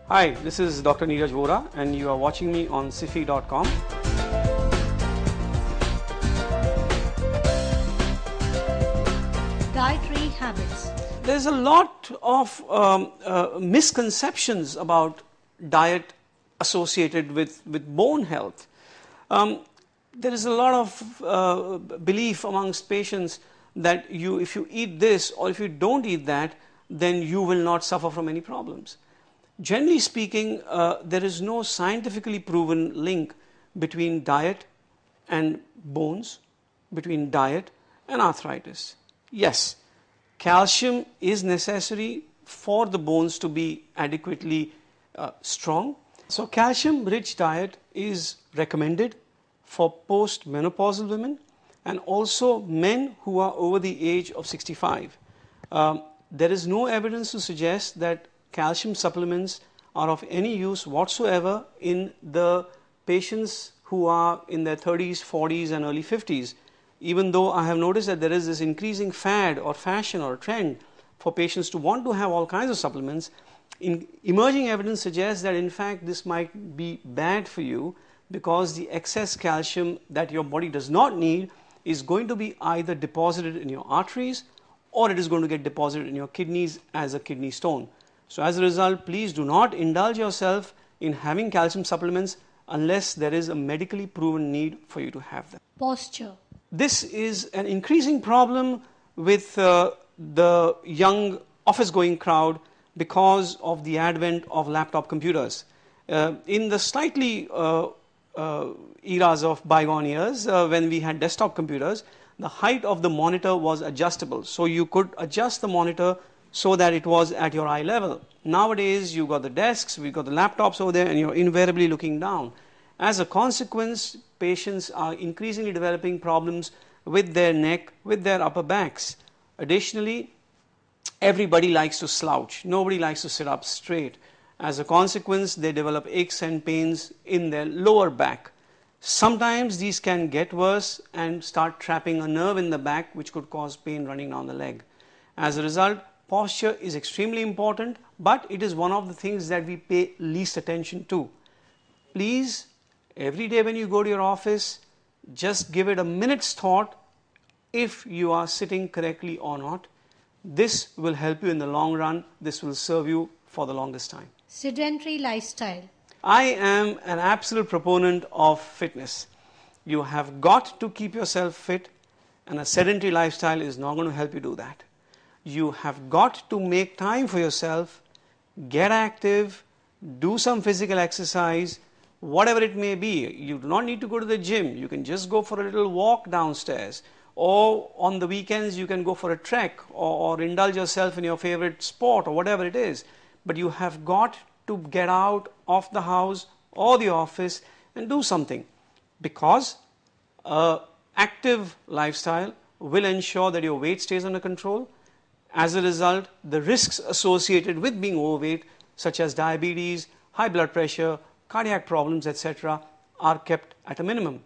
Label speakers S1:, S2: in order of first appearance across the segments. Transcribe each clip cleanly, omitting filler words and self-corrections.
S1: Hi, this is Dr. Neeraj Vora and you are watching me on Sify.com.
S2: Dietary habits.
S1: There's a lot of misconceptions about diet associated with bone health. There is a lot of belief amongst patients that if you eat this or if you don't eat that, then you will not suffer from any problems. Generally speaking, there is no scientifically proven link between diet and bones, between diet and arthritis. Yes, calcium is necessary for the bones to be adequately strong. So calcium-rich diet is recommended for post-menopausal women and also men who are over the age of 65. There is no evidence to suggest that calcium supplements are of any use whatsoever in the patients who are in their 30s, 40s and early 50s. Even though I have noticed that there is this increasing fad or fashion or trend for patients to want to have all kinds of supplements, emerging evidence suggests that in fact this might be bad for you because the excess calcium that your body does not need is going to be either deposited in your arteries or it is going to get deposited in your kidneys as a kidney stone. So as a result, please do not indulge yourself in having calcium supplements unless there is a medically proven need for you to have them.
S2: Posture.
S1: This is an increasing problem with the young office-going crowd because of the advent of laptop computers. In the slightly eras of bygone years, when we had desktop computers, the height of the monitor was adjustable. So you could adjust the monitor so that it was at your eye level. Nowadays, you've got the desks, we've got the laptops over there, and you're invariably looking down. As a consequence, patients are increasingly developing problems with their neck, with their upper backs. Additionally, everybody likes to slouch. Nobody likes to sit up straight. As a consequence, they develop aches and pains in their lower back. Sometimes these can get worse and start trapping a nerve in the back, which could cause pain running down the leg. As a result, posture is extremely important, but it is one of the things that we pay least attention to. Please, every day when you go to your office, just give it a minute's thought if you are sitting correctly or not. This will help you in the long run. This will serve you for the longest time.
S2: Sedentary lifestyle.
S1: I am an absolute proponent of fitness. You have got to keep yourself fit, and a sedentary lifestyle is not going to help you do that. You have got to make time for yourself, get active, do some physical exercise, whatever it may be. You do not need to go to the gym. You can just go for a little walk downstairs, or on the weekends you can go for a trek or indulge yourself in your favorite sport or whatever it is. But you have got to get out of the house or the office and do something, because an active lifestyle will ensure that your weight stays under control. As a result, the risks associated with being overweight, such as diabetes, high blood pressure, cardiac problems, etc., are kept at a minimum.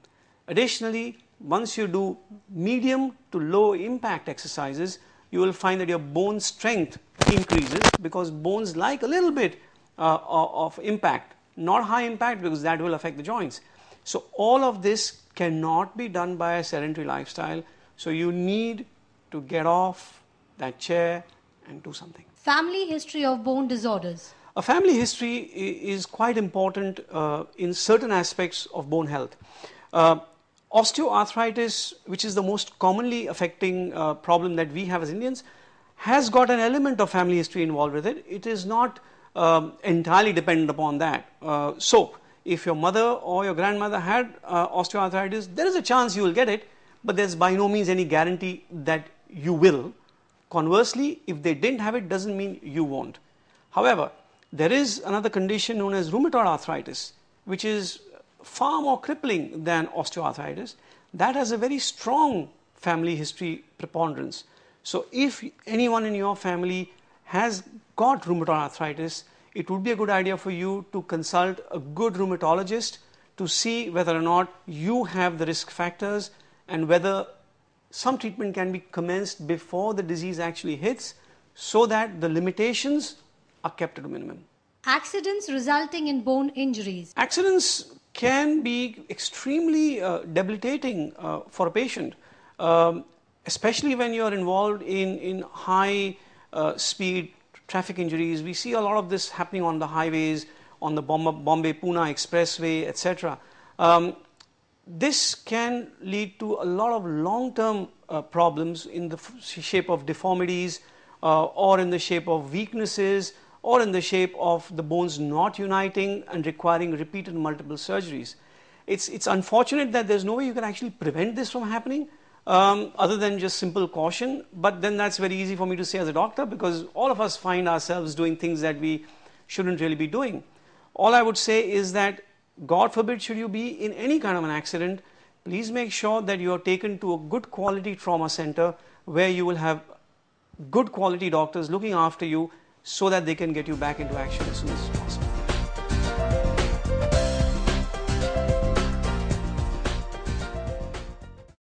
S1: Additionally, once you do medium to low impact exercises, you will find that your bone strength increases, because bones like a little bit of impact, not high impact, because that will affect the joints. So all of this cannot be done by a sedentary lifestyle. So you need to get off that chair and do something.
S2: Family history of bone disorders.
S1: A family history is quite important in certain aspects of bone health. Osteoarthritis, which is the most commonly affecting problem that we have as Indians, has got an element of family history involved with it. It is not entirely dependent upon that. So if your mother or your grandmother had osteoarthritis, there is a chance you will get it, but there's by no means any guarantee that you will. Conversely, if they didn't have it, doesn't mean you won't. However, there is another condition known as rheumatoid arthritis, which is far more crippling than osteoarthritis. That has a very strong family history preponderance. So if anyone in your family has got rheumatoid arthritis, it would be a good idea for you to consult a good rheumatologist to see whether or not you have the risk factors and whether some treatment can be commenced before the disease actually hits, so that the limitations are kept at a minimum.
S2: Accidents resulting in bone injuries.
S1: Accidents can be extremely debilitating for a patient, especially when you are involved in high speed traffic injuries. We see a lot of this happening on the highways, on the Bombay-Pune Expressway, etc. This can lead to a lot of long-term problems in the shape of deformities, or in the shape of weaknesses, or in the shape of the bones not uniting and requiring repeated multiple surgeries. It's unfortunate that there's no way you can actually prevent this from happening, other than just simple caution, but then that's very easy for me to say as a doctor, because all of us find ourselves doing things that we shouldn't really be doing. All I would say is that, God forbid, should you be in any kind of an accident, please make sure that you are taken to a good quality trauma center where you will have good quality doctors looking after you so that they can get you back into action as soon as possible.